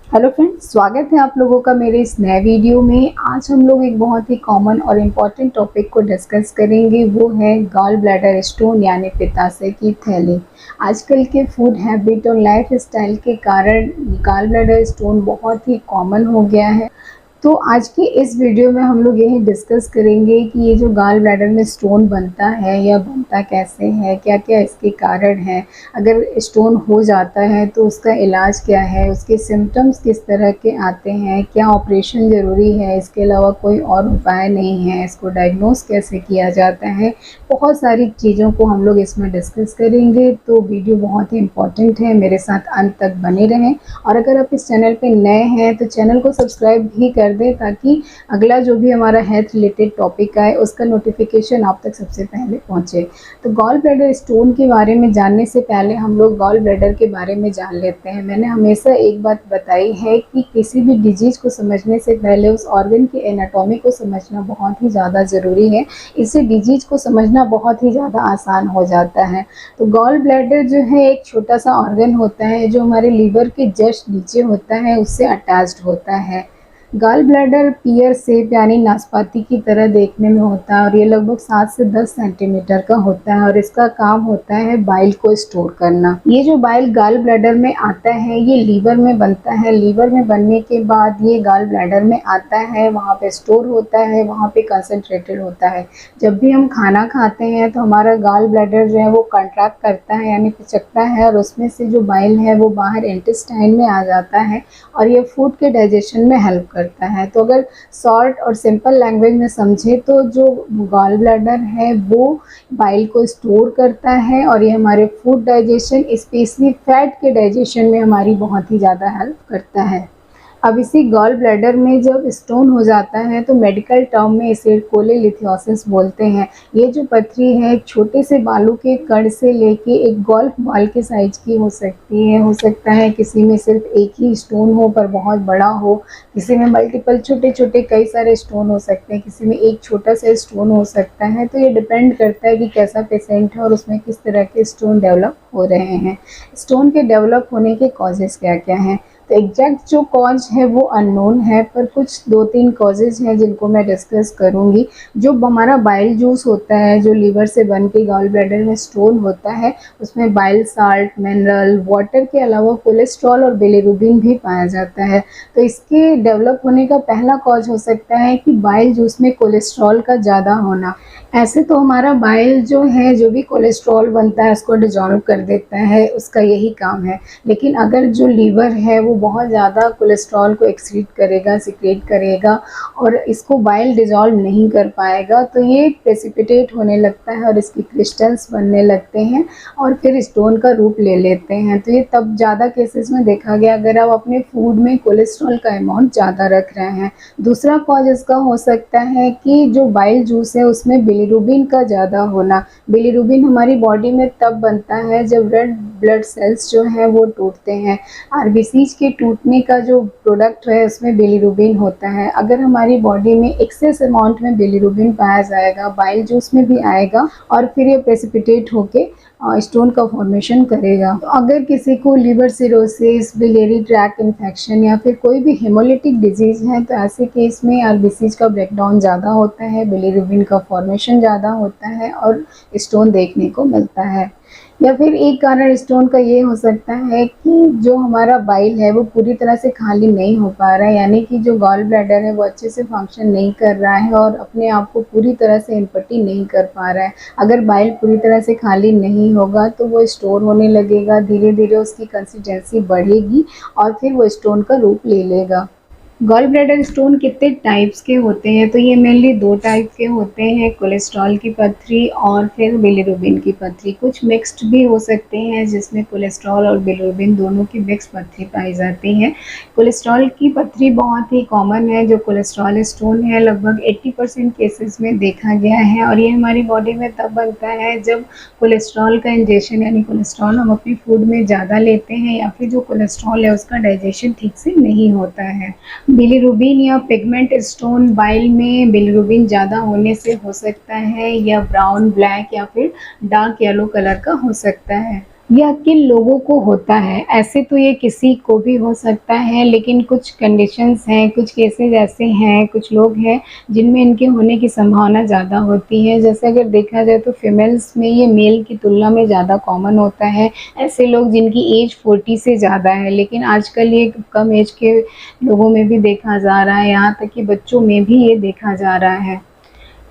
Hello friends, स्वागत है आप लोगों का मेरे इस नए वीडियो में। आज हम लोग एक बहुत ही कॉमन और इम्पॉर्टेंट टॉपिक को डिस्कस करेंगे। वो है गॉल ब्लैडर स्टोन यानी पित्ताशय की थैली। आजकल के फूड हैबिट और लाइफ स्टाइल के कारण गॉल ब्लैडर स्टोन बहुत ही कॉमन हो गया है। तो आज की इस वीडियो में हम लोग यही डिस्कस करेंगे कि ये जो गॉल ब्लैडर में स्टोन बनता है या बनता कैसे है, क्या क्या इसके कारण हैं, अगर स्टोन हो जाता है तो उसका इलाज क्या है, उसके सिम्टम्स किस तरह के आते हैं, क्या ऑपरेशन ज़रूरी है, इसके अलावा कोई और उपाय नहीं है, इसको डायग्नोस कैसे किया जाता है। बहुत सारी चीज़ों को हम लोग इसमें डिस्कस करेंगे। तो वीडियो बहुत ही इम्पॉर्टेंट है, मेरे साथ अंत तक बने रहें। और अगर आप इस चैनल पे नए हैं तो चैनल को सब्सक्राइब भी कर दें, ताकि अगला जो भी हमारा हेल्थ रिलेटेड टॉपिक आए उसका नोटिफिकेशन आप तक सबसे पहले पहुंचे। तो गॉल ब्लैडर स्टोन के बारे में जानने से पहले हम लोग गॉल ब्लैडर के बारे में जान लेते हैं। मैंने हमेशा एक बात बताई है कि किसी भी डिजीज को समझने से पहले उस ऑर्गन की एनाटॉमी को समझना बहुत ही ज़्यादा ज़रूरी है। इससे डिजीज को समझना बहुत ही ज़्यादा आसान हो जाता है। तो गॉल ब्लैडर जो है एक छोटा सा ऑर्गन होता है जो हमारे लीवर के जस्ट नीचे होता है, उससे अटैच्ड होता है। गॉल ब्लैडर पियर शेप यानी नाशपाती की तरह देखने में होता है और ये लगभग 7 से 10 सेंटीमीटर का होता है और इसका काम होता है बाइल को स्टोर करना। ये जो बाइल गॉल ब्लैडर में आता है ये लीवर में बनता है। लीवर में बनने के बाद ये गॉल ब्लैडर में आता है, वहाँ पे स्टोर होता है, वहाँ पे कंसंट्रेटेड होता है। जब भी हम खाना खाते हैं तो हमारा गॉल ब्लैडर जो है वो कंट्रैक्ट करता है यानी पिचकता है और उसमें से जो बाइल है वो बाहर इंटेस्टाइन में आ जाता है और ये फूड के डाइजेशन में हेल्प करता है। तो अगर शॉर्ट और सिंपल लैंग्वेज में समझे तो जो गॉल ब्लैडर है वो बाइल को स्टोर करता है और ये हमारे फूड डाइजेशन, स्पेशली फैट के डाइजेशन में हमारी बहुत ही ज़्यादा हेल्प करता है। अब इसी गॉल ब्लैडर में जब स्टोन हो जाता है तो मेडिकल टर्म में इसे कोलेलिथियोसिस बोलते हैं। ये जो पथरी है एक छोटे से बालू के कण से लेके एक गोल्फ बॉल के साइज की हो सकती है। हो सकता है किसी में सिर्फ एक ही स्टोन हो पर बहुत बड़ा हो, किसी में मल्टीपल छोटे छोटे कई सारे स्टोन हो सकते हैं, किसी में एक छोटा सा स्टोन हो सकता है। तो ये डिपेंड करता है कि कैसा पेशेंट है और उसमें किस तरह के स्टोन डेवलप हो रहे हैं। स्टोन के डेवलप होने के कॉजेज़ क्या क्या हैं, तो एग्जैक्ट जो कॉज है वो अननोन है, पर कुछ 2-3 कॉजेज़ हैं जिनको मैं डिस्कस करूंगी। जो हमारा बाइल जूस होता है जो लीवर से बन के गॉल ब्लैडर में स्टोन होता है, उसमें बाइल साल्ट, मिनरल वाटर के अलावा कोलेस्ट्रॉल और बिलिरुबिन भी पाया जाता है। तो इसके डेवलप होने का पहला कॉज हो सकता है कि बाइल जूस में कोलेस्ट्रॉल का ज़्यादा होना। ऐसे तो हमारा बाइल जो है जो भी कोलेस्ट्रॉल बनता है उसको डिजॉल्व कर देता है, उसका यही काम है। लेकिन अगर जो लीवर है वो बहुत ज़्यादा कोलेस्ट्रॉल को एक्सीड करेगा, सिक्रेट करेगा और इसको बाइल डिजॉल्व नहीं कर पाएगा तो ये प्रेसिपिटेट होने लगता है और इसकी क्रिस्टल्स बनने लगते हैं और फिर स्टोन का रूप ले लेते हैं। तो ये तब ज़्यादा केसेस में देखा गया अगर आप अपने फूड में कोलेस्ट्रॉल का अमाउंट ज़्यादा रख रहे हैं। दूसरा कॉज इसका हो सकता है कि जो बाइल जूस है उसमें बिलिरुबिन का ज़्यादा होना। बिलिरुबिन हमारी बॉडी में तब बनता है जब रेड ब्लड सेल्स जो हैं वो टूटते हैं। आरबीसीज के टूटने का जो प्रोडक्ट है उसमें बिलिरुबिन होता है। अगर हमारी बॉडी में एक्सेस अमाउंट में बिलिरुबिन पाया जाएगा, बाइल जूस में भी आएगा और फिर ये प्रेसिपिटेट होके स्टोन का फॉर्मेशन करेगा। तो अगर किसी को liver cirrhosis, biliary tract infection या फिर कोई भी हेमोलिटिक डिजीज़ है तो ऐसे केस में आरबीसीज का ब्रेकडाउन ज़्यादा होता है, बिलिरुबिन का फॉर्मेशन ज़्यादा होता है और स्टोन देखने को मिलता है। या फिर एक कारण स्टोन का ये हो सकता है कि जो हमारा बाइल है वो पूरी तरह से खाली नहीं हो पा रहा है, यानी कि जो गॉल ब्लैडर है वो अच्छे से फंक्शन नहीं कर रहा है और अपने आप को पूरी तरह से एम्प्टी नहीं कर पा रहा है। अगर बाइल पूरी तरह से खाली नहीं होगा तो वो स्टोर होने लगेगा, धीरे धीरे उसकी कंसिस्टेंसी बढ़ेगी और फिर वो स्टोन का रूप ले लेगा। गॉल ब्लैडर स्टोन कितने टाइप्स के होते हैं, तो ये मेनली 2 टाइप के होते हैं, कोलेस्ट्रॉल की पथरी और फिर बिलिरुबिन की पथरी। कुछ मिक्स्ड भी हो सकते हैं जिसमें कोलेस्ट्रॉल और बिलिरुबिन दोनों की मिक्स पथरी पाई जाती है। कोलेस्ट्रॉल की पथरी बहुत ही कॉमन है। जो कोलेस्ट्रॉल स्टोन है लगभग 80% केसेस में देखा गया है और ये हमारी बॉडी में तब बनता है जब कोलेस्ट्रॉल का इंजेक्शन यानी कोलेस्ट्रॉल हम अपनी फूड में ज़्यादा लेते हैं या फिर जो कोलेस्ट्रॉल है उसका डाइजेशन ठीक से नहीं होता है। बिलिरुबिन या पिगमेंट स्टोन बाइल में बिलिरुबिन ज़्यादा होने से हो सकता है या ब्राउन, ब्लैक या फिर डार्क येलो कलर का हो सकता है। यह किन लोगों को होता है? ऐसे तो ये किसी को भी हो सकता है, लेकिन कुछ कंडीशंस हैं, कुछ केसेज़ ऐसे हैं, कुछ लोग हैं जिनमें इनके होने की संभावना ज़्यादा होती है। जैसे अगर देखा जाए तो फीमेल्स में ये मेल की तुलना में ज़्यादा कॉमन होता है। ऐसे लोग जिनकी एज 40 से ज़्यादा है, लेकिन आजकल ये कम एज के लोगों में भी देखा जा रहा है, यहाँ तक कि बच्चों में भी ये देखा जा रहा है।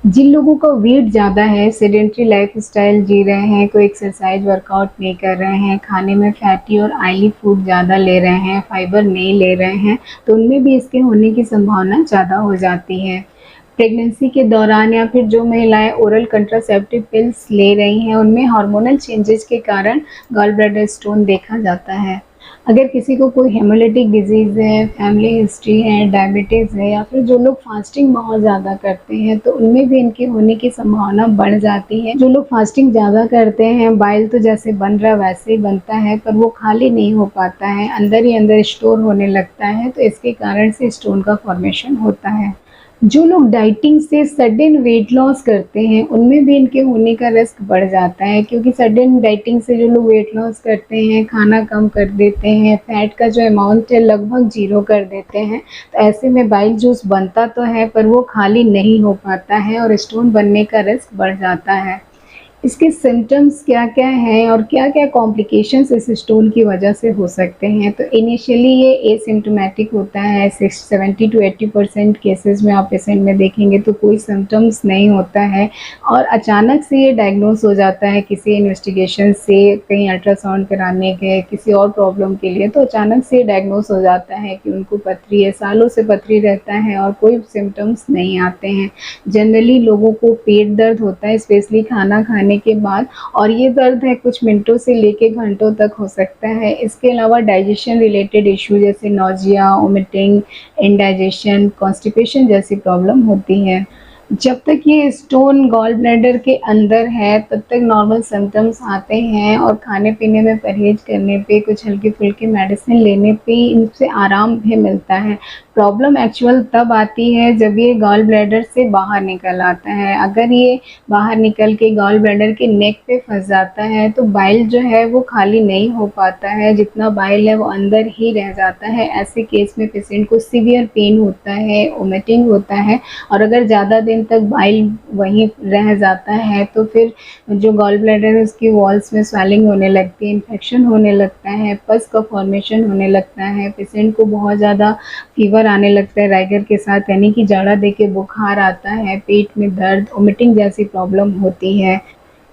जिन लोगों का वेट ज़्यादा है, सेडेंटरी लाइफ़स्टाइल जी रहे हैं, कोई एक्सरसाइज़ वर्कआउट नहीं कर रहे हैं, खाने में फैटी और ऑयली फूड ज़्यादा ले रहे हैं, फाइबर नहीं ले रहे हैं, तो उनमें भी इसके होने की संभावना ज़्यादा हो जाती है। प्रेगनेंसी के दौरान या फिर जो महिलाएँ ओरल कंट्रासेप्टिव पिल्स ले रही हैं, उनमें हार्मोनल चेंजेज़ के कारण गॉल ब्लैडर स्टोन देखा जाता है। अगर किसी को कोई हेमोलिटिक डिज़ीज़ है, फैमिली हिस्ट्री है, डायबिटीज़ है या फिर जो लोग फास्टिंग बहुत ज़्यादा करते हैं, तो उनमें भी इनके होने की संभावना बढ़ जाती है। जो लोग फास्टिंग ज़्यादा करते हैं, बाइल तो जैसे बन रहा है वैसे ही बनता है, पर वो खाली नहीं हो पाता है, अंदर ही अंदर स्टोर होने लगता है, तो इसके कारण से स्टोन का फॉर्मेशन होता है। जो लोग डाइटिंग से सडन वेट लॉस करते हैं, उनमें भी इनके होने का रिस्क बढ़ जाता है, क्योंकि सडन डाइटिंग से जो लोग वेट लॉस करते हैं, खाना कम कर देते हैं, फैट का जो अमाउंट है लगभग 0 कर देते हैं, तो ऐसे में बाइल जूस बनता तो है पर वो खाली नहीं हो पाता है और स्टोन बनने का रिस्क बढ़ जाता है। इसके सिम्पटम्स क्या-क्या हैं और क्या-क्या कॉम्प्लिकेशंस इस स्टोन की वजह से हो सकते हैं? तो इनिशियली ये एसिम्प्टोमेटिक होता है, 70 टू 80% केसेज़ में आप पेशेंट में देखेंगे तो कोई सिम्पटम्स नहीं होता है और अचानक से ये डायग्नोज़ हो जाता है किसी इन्वेस्टिगेशन से, कहीं अल्ट्रासाउंड कराने गए, किसी और प्रॉब्लम के लिए, तो अचानक से डायग्नोज़ हो जाता है कि उनको पथरी है, सालों से पथरी रहता है और कोई सिम्पटम्स नहीं आते हैं। जनरली लोगों को पेट दर्द होता है, स्पेशली खाना खाने के बाद, और ये दर्द है कुछ मिनटों से लेके घंटों तक हो सकता है। इसके अलावा डाइजेशन रिलेटेड इश्यू जैसे नॉज़िया, वोमिटिंग, इंडाइजेशन, कॉन्स्टिपेशन जैसी प्रॉब्लम होती है। जब तक ये स्टोन गॉल ब्लैडर के अंदर है तब तक नॉर्मल सिम्पटम्स आते हैं और खाने-पीने में परहेज़ करने पे, कुछ हल्की-फुल्की मेडिसिन लेने पे इनसे आराम भी मिलता है। प्रॉब्लम एक्चुअल तब आती है जब ये गॉल ब्लैडर से बाहर निकल आता है। अगर ये बाहर निकल के गॉल ब्लैडर के नेक पे फँस जाता है तो बाइल जो है वो खाली नहीं हो पाता है, जितना बाइल है वो अंदर ही रह जाता है। ऐसे केस में पेशेंट को सीवियर पेन होता है, वोमिटिंग होता है और अगर ज़्यादा दिन तक बाइल वहीं रह जाता है तो फिर जो गॉल ब्लैडर है उसकी वॉल्स में स्वेलिंग होने लगती है, इन्फेक्शन होने लगता है, पस का फॉर्मेशन होने लगता है, पेशेंट को बहुत ज़्यादा फीवर आने लगता है राइगर के साथ, यानी कि जाड़ा देके बुखार आता है, पेट में दर्द, वोमिटिंग जैसी प्रॉब्लम होती है।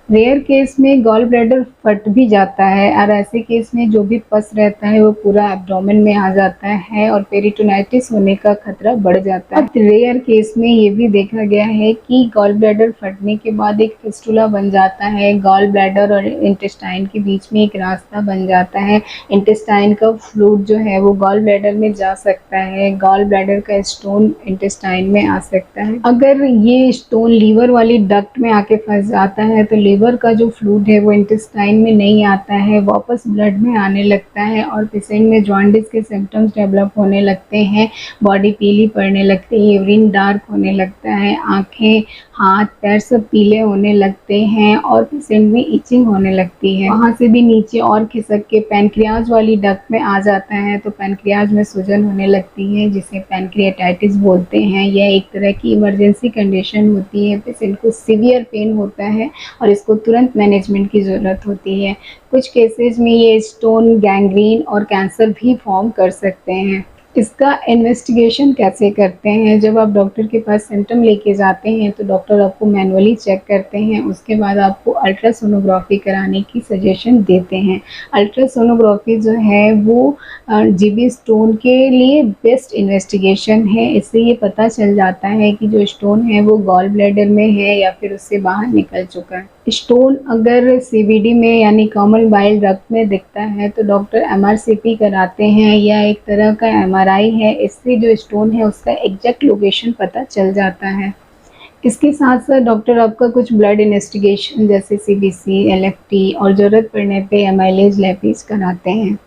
रेयर केस में गॉल ब्लैडर फट भी जाता है और ऐसे केस में जो भी पस रहता है वो पूरा एब्डोमेन में आ जाता है और पेरिटोनाइटिस होने का खतरा बढ़ जाता है। रेयर केस में ये भी देखा गया है कि गॉल ब्लैडर फटने के बाद एक फिस्टुला बन जाता है, गॉल ब्लैडर और इंटेस्टाइन के बीच में एक रास्ता बन जाता है। इंटेस्टाइन का फ्लूइड जो है वो गॉल ब्लैडर में जा सकता है, गॉल ब्लैडर का स्टोन इंटेस्टाइन में आ सकता है। अगर ये स्टोन लीवर वाली डक्ट में आके फंस जाता है तो लीवर का जो फ्लूइड है वो इंटेस्टाइन में नहीं आता है, वापस ब्लड में आने लगता है और पेशेंट में जॉन्डिस के सिम्पटम्स डेवलप होने लगते हैं, बॉडी पीली पड़ने लगती है, यूरिन डार्क होने लगता है, आँखें, हाथ, पैर सब पीले होने लगते हैं और पेशेंट में इचिंग होने लगती है। वहाँ से भी नीचे और खिसक के पैनक्रियाज वाली डक्ट में आ जाता है तो पैनक्रियाज में सूजन होने लगती है जिसे पैनक्रियाटाइटिस बोलते हैं। यह एक तरह की इमरजेंसी कंडीशन होती है, पेशेंट को सीवियर पेन होता है और इसको तुरंत मैनेजमेंट की ज़रूरत होती है। कुछ केसेस में ये स्टोन गैंग्रीन और कैंसर भी फॉर्म कर सकते हैं। इसका इन्वेस्टिगेशन कैसे करते हैं? जब आप डॉक्टर के पास सिम्पटम लेके जाते हैं तो डॉक्टर आपको मैनुअली चेक करते हैं, उसके बाद आपको अल्ट्रासोनोग्राफी कराने की सजेशन देते हैं। अल्ट्रासोनोग्राफी जो है वो जीबी स्टोन के लिए बेस्ट इन्वेस्टिगेशन है। इससे ये पता चल जाता है कि जो स्टोन है वो गॉल ब्लैडर में है या फिर उससे बाहर निकल चुका है। स्टोन अगर सीवीडी में यानी कॉमन बाइल डक्ट में दिखता है तो डॉक्टर एमआरसीपी कराते हैं या एक तरह का एमआरआई है, इससे जो स्टोन है उसका एग्जैक्ट लोकेशन पता चल जाता है। इसके साथ साथ डॉक्टर आपका कुछ ब्लड इन्वेस्टिगेशन जैसे सीबीसी, एलएफटी और ज़रूरत पड़ने पे एमाइलेज लैपिस कराते हैं।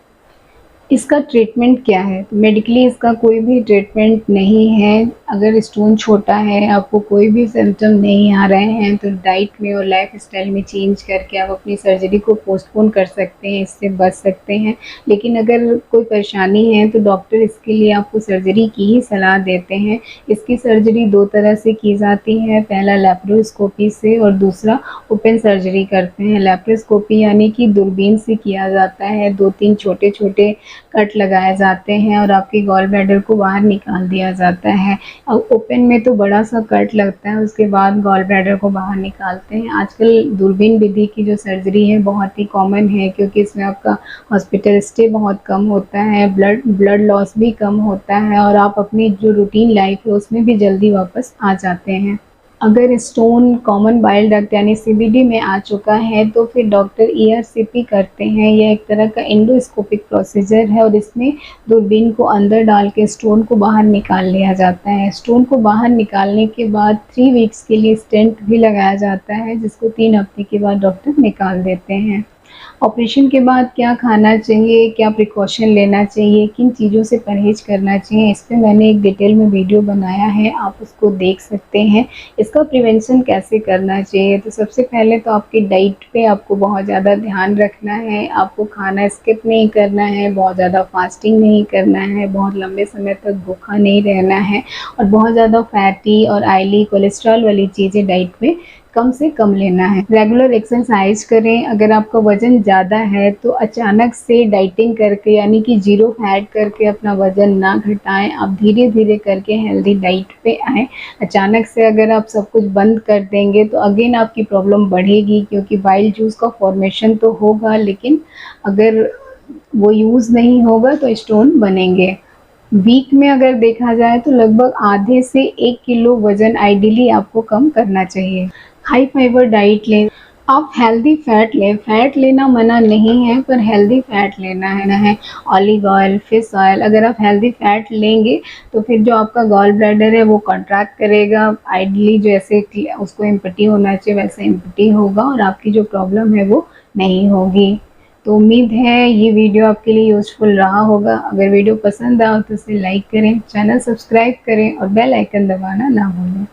इसका ट्रीटमेंट क्या है? तो मेडिकली इसका कोई भी ट्रीटमेंट नहीं है। अगर स्टोन छोटा है, आपको कोई भी सिम्पटम नहीं आ रहे हैं, तो डाइट में और लाइफ़स्टाइल में चेंज करके आप अपनी सर्जरी को पोस्टपोन कर सकते हैं, इससे बच सकते हैं। लेकिन अगर कोई परेशानी है तो डॉक्टर इसके लिए आपको सर्जरी की ही सलाह देते हैं। इसकी सर्जरी 2 तरह से की जाती है, पहला लैप्रोस्कोपी से और दूसरा ओपन सर्जरी करते हैं। लैप्रोस्कोपी यानी कि दूरबीन से किया जाता है, 2-3 छोटे-छोटे कट लगाए जाते हैं और आपके गॉल ब्लैडर को बाहर निकाल दिया जाता है। अब ओपन में तो बड़ा-सा कट लगता है, उसके बाद गॉल ब्लैडर को बाहर निकालते हैं। आजकल दूरबीन विधि की जो सर्जरी है बहुत ही कॉमन है, क्योंकि इसमें आपका हॉस्पिटल स्टे बहुत कम होता है, ब्लड लॉस भी कम होता है और आप अपनी जो रूटीन लाइफ़ है उसमें भी जल्दी वापस आ जाते हैं। अगर स्टोन कॉमन बाइल डक्ट यानी सीबीडी में आ चुका है तो फिर डॉक्टर ईआरसीपी करते हैं। यह एक तरह का एंडोस्कोपिक प्रोसीजर है और इसमें दूरबीन को अंदर डाल के स्टोन को बाहर निकाल लिया जाता है। स्टोन को बाहर निकालने के बाद 3 वीक्स के लिए स्टेंट भी लगाया जाता है, जिसको 3 हफ्ते के बाद डॉक्टर निकाल देते हैं। ऑपरेशन के बाद क्या खाना चाहिए, क्या प्रिकॉशन लेना चाहिए, किन चीज़ों से परहेज़ करना चाहिए, इस पे मैंने एक डिटेल में वीडियो बनाया है, आप उसको देख सकते हैं। इसका प्रिवेंशन कैसे करना चाहिए, तो सबसे पहले तो आपकी डाइट पे आपको बहुत ज़्यादा ध्यान रखना है। आपको खाना स्किप नहीं करना है, बहुत ज़्यादा फास्टिंग नहीं करना है, बहुत लंबे समय तक भूखा नहीं रहना है और बहुत ज़्यादा फैटी और ऑयली कोलेस्ट्रॉल वाली चीज़ें डाइट में कम से कम लेना है। रेगुलर एक्सरसाइज करें। अगर आपका वज़न ज़्यादा है तो अचानक से डाइटिंग करके यानी कि ज़ीरो फैट करके अपना वज़न ना घटाएँ। आप धीरे-धीरे करके हेल्दी डाइट पे आएँ। अचानक से अगर आप सब कुछ बंद कर देंगे तो अगेन आपकी प्रॉब्लम बढ़ेगी, क्योंकि बाइल जूस का फॉर्मेशन तो होगा, लेकिन अगर वो यूज़ नहीं होगा तो स्टोन बनेंगे। वीक में अगर देखा जाए तो लगभग आधे से 1 किलो वज़न आइडियली आपको कम करना चाहिए। हाई फाइबर डाइट लें। आप हेल्दी फ़ैट लें, फ़ैट लेना मना नहीं है, पर हेल्दी फ़ैट लेना है। ऑलिव ऑयल, फिश ऑयल, अगर आप हेल्दी फ़ैट लेंगे तो फिर जो आपका गॉल ब्लैडर है वो कॉन्ट्रैक्ट करेगा। आइडियली जैसे कि उसको एम्प्टी होना चाहिए वैसे एम्प्टी होगा और आपकी जो प्रॉब्लम है वो नहीं होगी। तो उम्मीद है ये वीडियो आपके लिए यूज़फुल रहा होगा। अगर वीडियो पसंद आए तो इसे लाइक करें, चैनल सब्सक्राइब करें और बेल आइकन दबाना ना भूलें।